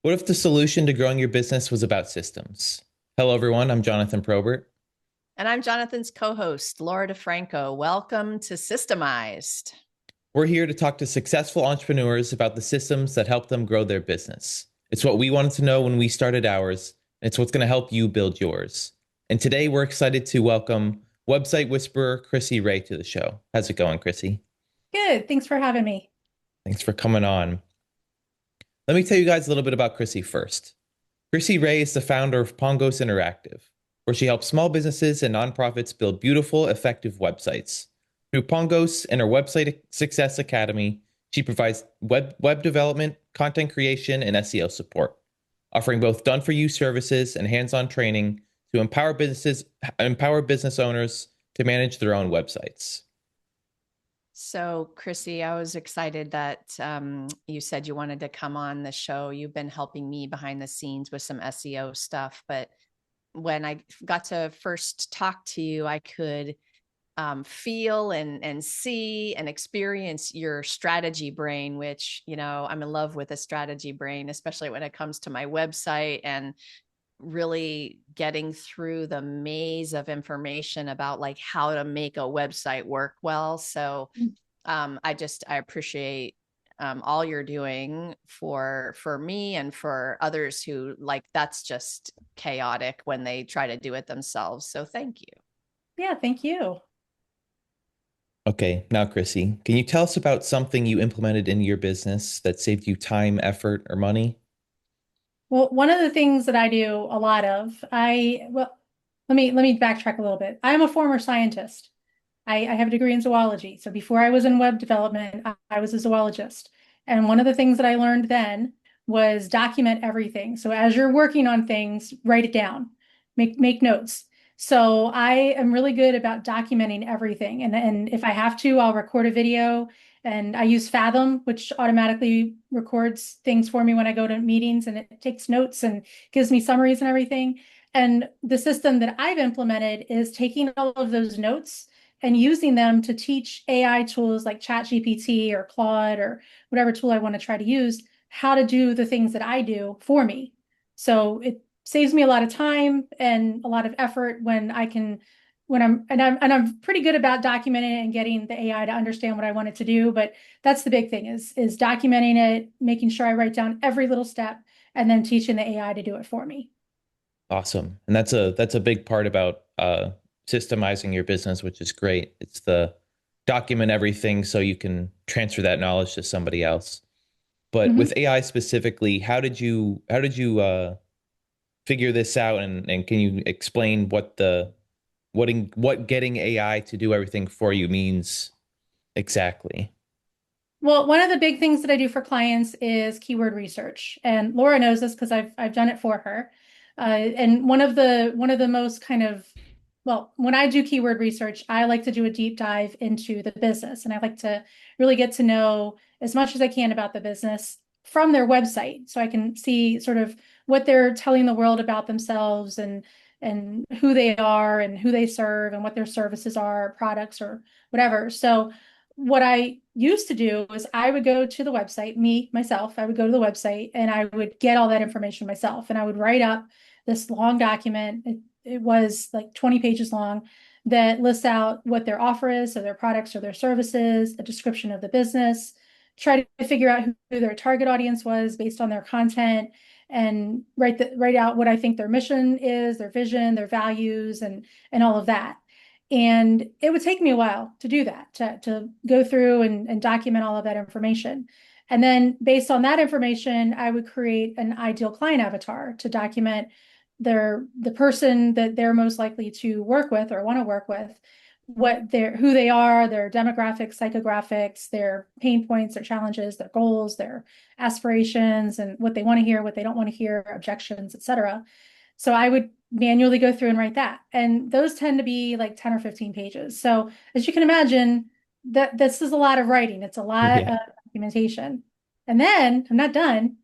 What if the solution to growing your business was about systems? Hello, everyone. I'm Jonathan Probert. And I'm Jonathan's co host, Laura DeFranco. Welcome to Systemized. We're here to talk to successful entrepreneurs about the systems that help them grow their business. It's what we wanted to know when we started ours, and it's what's going to help you build yours. And today we're excited to welcome website whisperer Chrissy Ray to the show. How's it going, Chrissy? Good. Thanks for having me. Thanks for coming on. Let me tell you guys a little bit about Chrissy first. Chrissy Ray is the founder of Pongos Interactive, where she helps small businesses and nonprofits build beautiful, effective websites. Through Pongos and her Website Success Academy, she provides web development, content creation, and SEO support, offering both done-for-you services and hands-on training to empower business owners to manage their own websites. So, Chrissy, I was excited that you said you wanted to come on the show. You've been helping me behind the scenes with some SEO stuff. But when I got to first talk to you, I could feel and see and experience your strategy brain, which, I'm in love with a strategy brain, especially when it comes to my website and really getting through the maze of information about like how to make a website work well. So I appreciate all you're doing for me and for others who like that's just chaotic when they try to do it themselves. So thank you. Yeah, thank you. Okay, now, Chrissy, can you tell us about something you implemented in your business that saved you time, effort, or money? Well, one of the things that I do a lot of, let me backtrack a little bit. I am a former scientist. I have a degree in zoology. So before I was in web development, I was a zoologist. And one of the things that I learned then was document everything. So as you're working on things, write it down, make notes. So I am really good about documenting everything. And if I have to, I'll record a video. And I use Fathom, which automatically records things for me when I go to meetings, and it takes notes and gives me summaries and everything. And the system that I've implemented is taking all of those notes and using them to teach AI tools like ChatGPT or Claude or whatever tool I want to try to use how to do the things that I do for me. So it saves me a lot of time and a lot of effort when I can when I'm pretty good about documenting it and getting the AI to understand what I want it to do. But that's the big thing is documenting it, making sure I write down every little step, and then teaching the AI to do it for me. Awesome. And that's a big part about systemizing your business, which is great. It's the document everything so you can transfer that knowledge to somebody else. But Mhm. with AI specifically, how did you figure this out, and can you explain what getting AI to do everything for you means exactly? Well, one of the big things that I do for clients is keyword research, and Laura knows this because I've done it for her. And one of the most kind of well, when I do keyword research, I like to do a deep dive into the business, and I like to really get to know as much as I can about the business from their website, so I can see sort of what they're telling the world about themselves and who they are and who they serve and what their services are, products or whatever. So what I used to do is I would go to the website, myself, I would go to the website and I would get all that information myself. And I would write up this long document. It was like 20 pages long that lists out what their offer is, so their products or their services, a description of the business, try to figure out who their target audience was based on their content, and write out what I think their mission is, their vision, their values, and all of that. And it would take me a while to do that, to go through and document all of that information. And then based on that information, I would create an ideal client avatar to document the person that they're most likely to work with or want to work with, who they are, their demographics, psychographics, their pain points, their challenges, their goals, their aspirations, and what they want to hear, what they don't want to hear, objections, etc. So I would manually go through and write that. And those tend to be like 10 or 15 pages. So as you can imagine, that this is a lot of writing. It's a lot Yeah. of documentation. And then I'm not done.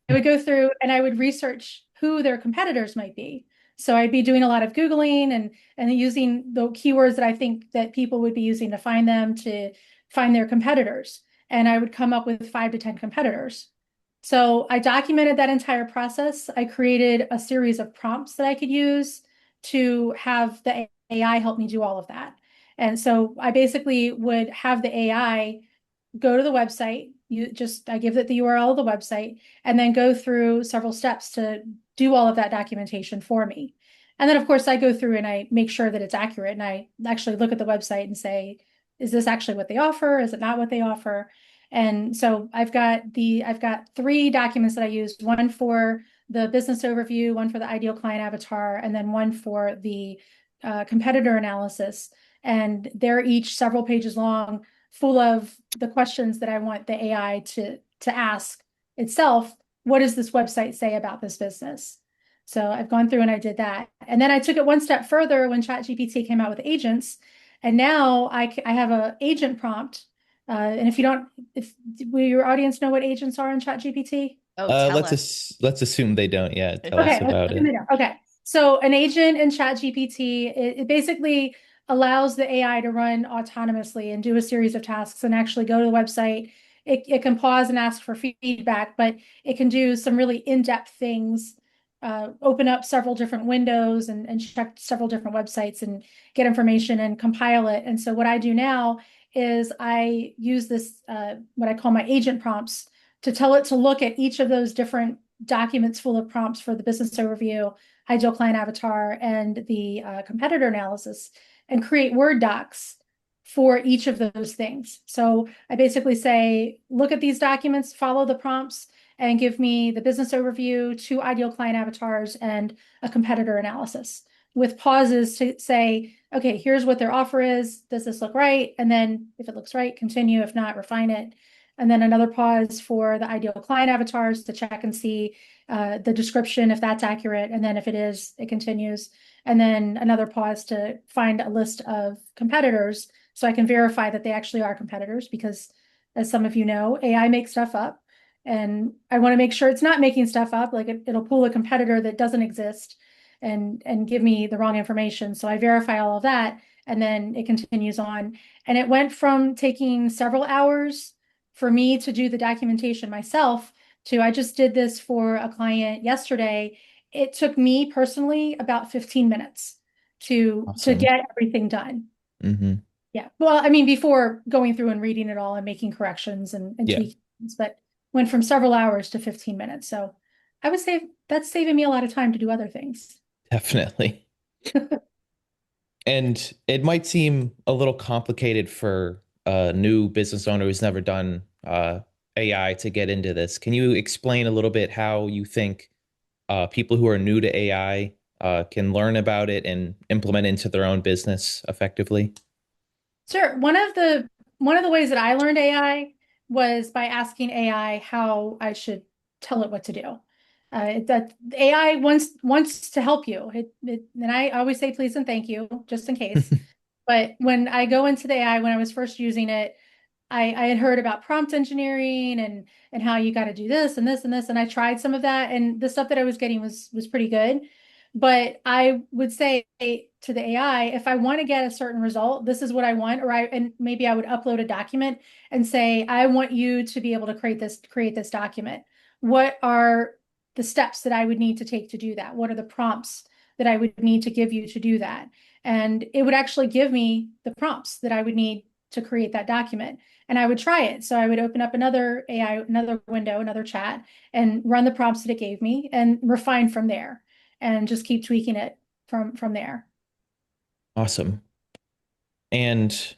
I would go through and I would research who their competitors might be. So I'd be doing a lot of Googling and using the keywords that I think that people would be using to find them to find their competitors. And I would come up with 5 to 10 competitors. So I documented that entire process. I created a series of prompts that I could use to have the AI help me do all of that. And so I basically would have the AI go to the website. I give it the URL of the website and then go through several steps to do all of that documentation for me. And then of course I go through and I make sure that it's accurate and I actually look at the website and say, is this actually what they offer? Is it not what they offer? And so I've got 3 documents that I use, one for the business overview, one for the ideal client avatar, and then one for the competitor analysis. And they're each several pages long, full of the questions that I want the AI to ask itself. What does this website say about this business? So I've gone through and I did that. And then I took it one step further when ChatGPT came out with agents. And now I have an agent prompt. And will your audience know what agents are in ChatGPT? Oh, tell us. Let's assume they don't. Yeah, tell us Okay, about it. okay. So an agent in ChatGPT, it basically allows the AI to run autonomously and do a series of tasks and actually go to the website. It can pause and ask for feedback, but it can do some really in-depth things, open up several different windows and check several different websites and get information and compile it. And so what I do now is I use this, what I call my agent prompts, to tell it to look at each of those different documents full of prompts for the business overview, ideal client avatar, and the competitor analysis, and create Word docs for each of those things. So I basically say, look at these documents, follow the prompts, and give me the business overview, 2 ideal client avatars, and a competitor analysis with pauses to say, okay, here's what their offer is. Does this look right? And then if it looks right, continue. If not, refine it. And then another pause for the ideal client avatars to check and see the description, if that's accurate. And then if it is, it continues. And then another pause to find a list of competitors so I can verify that they actually are competitors, because as some of you know, AI makes stuff up. And I want to make sure it's not making stuff up. Like it'll pull a competitor that doesn't exist and give me the wrong information. So I verify all of that, and then it continues on. And it went from taking several hours for me to do the documentation myself to, I just did this for a client yesterday. It took me personally about 15 minutes to Awesome. get everything done. Mm-hmm. Yeah. Well, I mean, before going through and reading it all and making corrections and Yeah, tweaking things, but went from several hours to 15 minutes. So I would say that's saving me a lot of time to do other things. definitely. And it might seem a little complicated for a new business owner who's never done AI to get into this. Can you explain a little bit how you think people who are new to AI can learn about it and implement it into their own business effectively? Sure. One of the ways that I learned AI was by asking AI how I should tell it what to do. That AI wants to help you. And I always say please and thank you, just in case. But when I go into the AI, when I was first using it, I had heard about prompt engineering and how you got to do this and this and this, and I tried some of that, and the stuff that I was getting was pretty good. But I would say to the AI, if I want to get a certain result, this is what I want, and maybe I would upload a document and say, I want you to be able to create this document. What are the steps that I would need to take to do that? What are the prompts that I would need to give you to do that? And it would actually give me the prompts that I would need to create that document. And I would try it. So I would open up another AI, another window, another chat, and run the prompts that it gave me and refine from there and just keep tweaking it from there. Awesome. And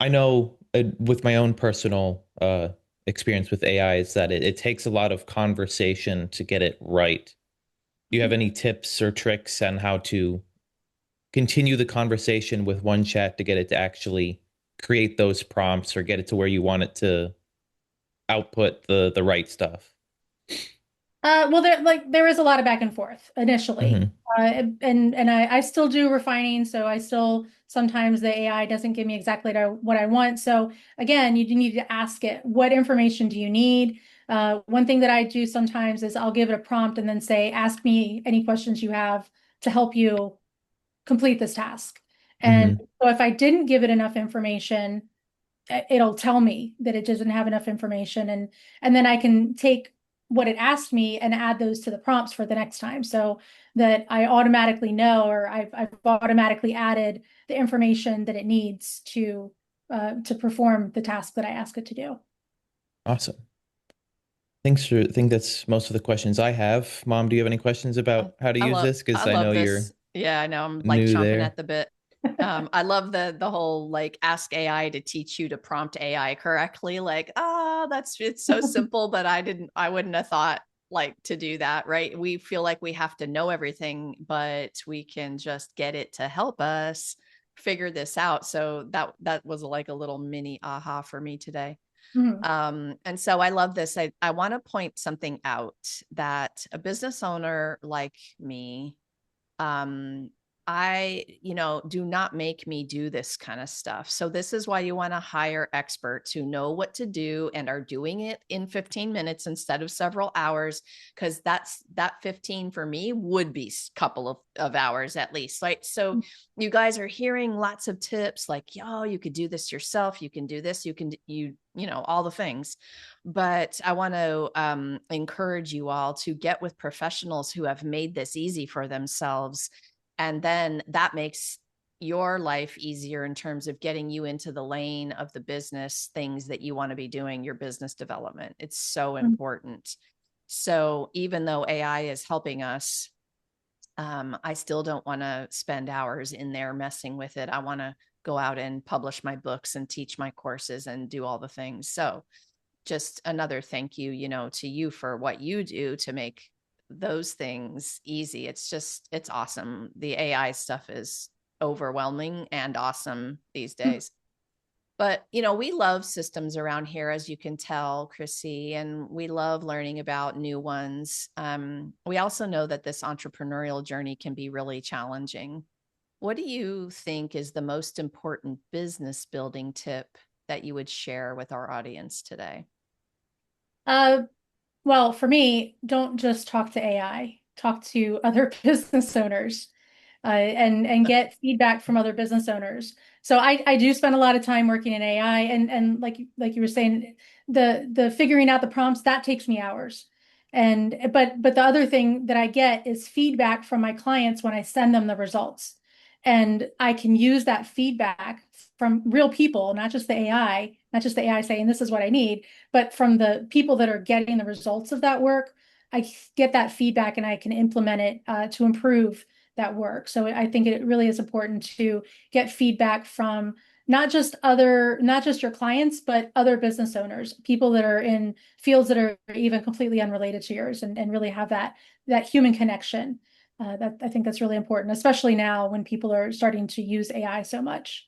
I know with my own personal experience with AI is that it takes a lot of conversation to get it right. Do you have any tips or tricks on how to continue the conversation with one chat to get it to actually create those prompts or get it to where you want it to output the right stuff? Well, there is a lot of back and forth initially, Mm-hmm. and I still do refining. So I still sometimes the AI doesn't give me exactly what I want. So again, you do need to ask it, what information do you need? One thing that I do sometimes is I'll give it a prompt and then say, ask me any questions you have to help you complete this task. And Mm-hmm. so if I didn't give it enough information, it'll tell me that it doesn't have enough information, and then I can take what it asked me and add those to the prompts for the next time, so that I automatically know, or I've automatically added the information that it needs to perform the task that I ask it to do. Awesome. I think that's most of the questions I have. Mom, do you have any questions about how to use this? I Because I know love you're this. Yeah, I know. I'm like new chomping at there. the bit. I love the whole like ask AI to teach you to prompt AI correctly. Like, it's so simple, but I wouldn't have thought like to do that, right? We feel like we have to know everything, but we can just get it to help us figure this out. So that was like a little mini aha for me today. Mhm. And so I love this. I want to point something out that a business owner like me, um do not make me do this kind of stuff. So this is why you want to hire experts who know what to do and are doing it in 15 minutes instead of several hours, because that 15 for me would be a couple of hours at least, right? So you guys are hearing lots of tips like, yo, you could do this yourself, you can do this, all the things. But I want to encourage you all to get with professionals who have made this easy for themselves. And then that makes your life easier in terms of getting you into the lane of the business things that you want to be doing, your business development. It's so important. So even though AI is helping us, I still don't want to spend hours in there messing with it. I want to go out and publish my books and teach my courses and do all the things. So just another thank you, to you for what you do to make those things easy. It's awesome. The AI stuff is overwhelming and awesome these days. But, we love systems around here, as you can tell, Chrissy, and we love learning about new ones. We also know that this entrepreneurial journey can be really challenging. What do you think is the most important business building tip that you would share with our audience today? Uh, well, for me, don't just talk to AI, talk to other business owners, and get feedback from other business owners. So I do spend a lot of time working in AI, and like you were saying, the figuring out the prompts that takes me hours. But the other thing that I get is feedback from my clients when I send them the results. And I can use that feedback from real people, not just the AI, not just the AI saying this is what I need, but from the people that are getting the results of that work. I get that feedback and I can implement it to improve that work. So I think it really is important to get feedback from not just your clients, but other business owners, people that are in fields that are even completely unrelated to yours, and really have that human connection. That I think that's really important, especially now when people are starting to use AI so much.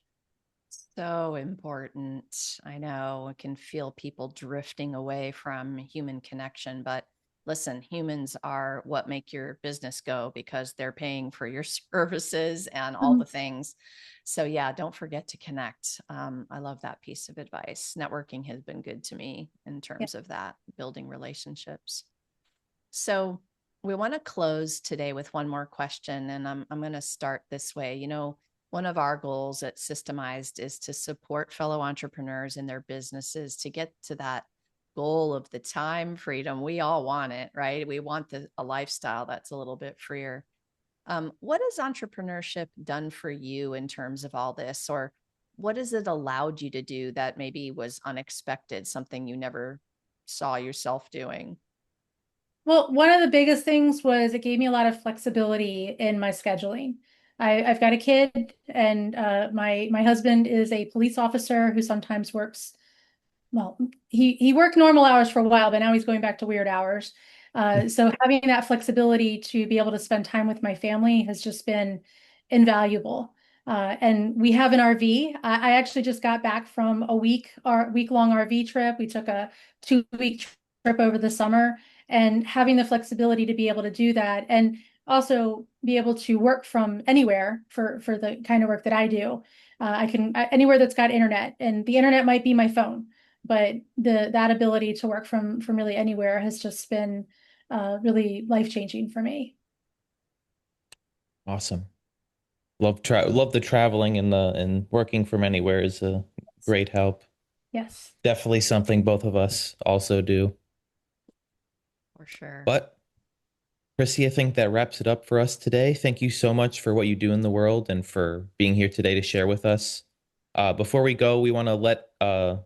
So important. I know I can feel people drifting away from human connection, but listen, humans are what make your business go because they're paying for your services and all Mhm. the things. So, yeah, don't forget to connect. I love that piece of advice. Networking has been good to me in Yeah. terms of that, building relationships. So, we want to close today with one more question, and I'm going to start this way. One of our goals at Systemized is to support fellow entrepreneurs in their businesses to get to that goal of the time freedom. We all want it, right? We want a lifestyle that's a little bit freer. What has entrepreneurship done for you in terms of all this, or what has it allowed you to do that maybe was unexpected, something you never saw yourself doing? Well, one of the biggest things was it gave me a lot of flexibility in my scheduling. I've got a kid, and my husband is a police officer who sometimes works. Well, he worked normal hours for a while, but now he's going back to weird hours. So having that flexibility to be able to spend time with my family has just been invaluable. And we have an RV. I actually just got back from week long RV trip. We took a 2 week trip over the summer, and having the flexibility to be able to do that, and also be able to work from anywhere for the kind of work that I do. I can anywhere that's got internet, and the internet might be my phone, but that ability to work from really anywhere has just been really life-changing for me. Awesome. Love the traveling and working from anywhere is a great help. Yes. Definitely something both of us also do. For sure. But Chrissy, I think that wraps it up for us today. Thank you so much for what you do in the world and for being here today to share with us. Before we go, we want to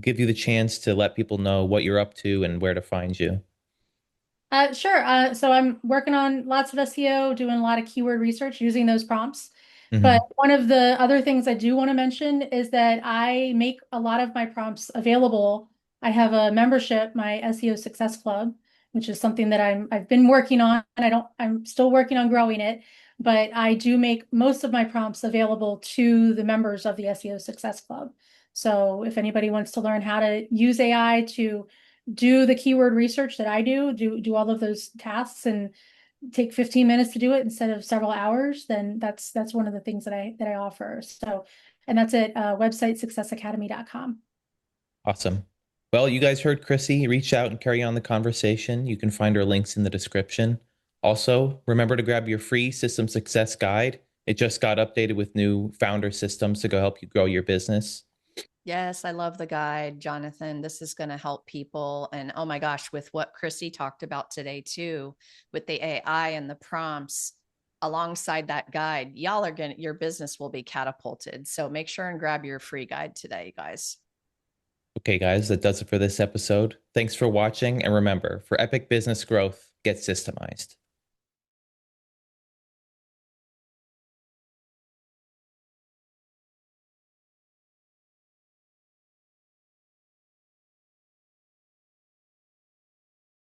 give you the chance to let people know what you're up to and where to find you. Sure. So I'm working on lots of SEO, doing a lot of keyword research using those prompts. But Hmm. one of the other things I do want to mention is that I make a lot of my prompts available. I have a membership, my SEO Success Club, which is something that I've been working on. I'm still working on growing it, but I do make most of my prompts available to the members of the SEO Success Club. So if anybody wants to learn how to use AI to do the keyword research that I do all of those tasks and take 15 minutes to do it instead of several hours, then that's one of the things that I offer. So, and that's at website successacademy.com. Awesome. Well, you guys heard Chrissy. Reach out and carry on the conversation. You can find her links in the description. Also, remember to grab your free system success guide. It just got updated with new founder systems to go help you grow your business. Yes, I love the guide, Jonathan. This is going to help people. And oh my gosh, with what Chrissy talked about today, too, with the AI and the prompts alongside that guide, y'all are going to, your business will be catapulted. So make sure and grab your free guide today, guys. Okay, guys, that does it for this episode. Thanks for watching. And remember, for epic business growth, get systemized.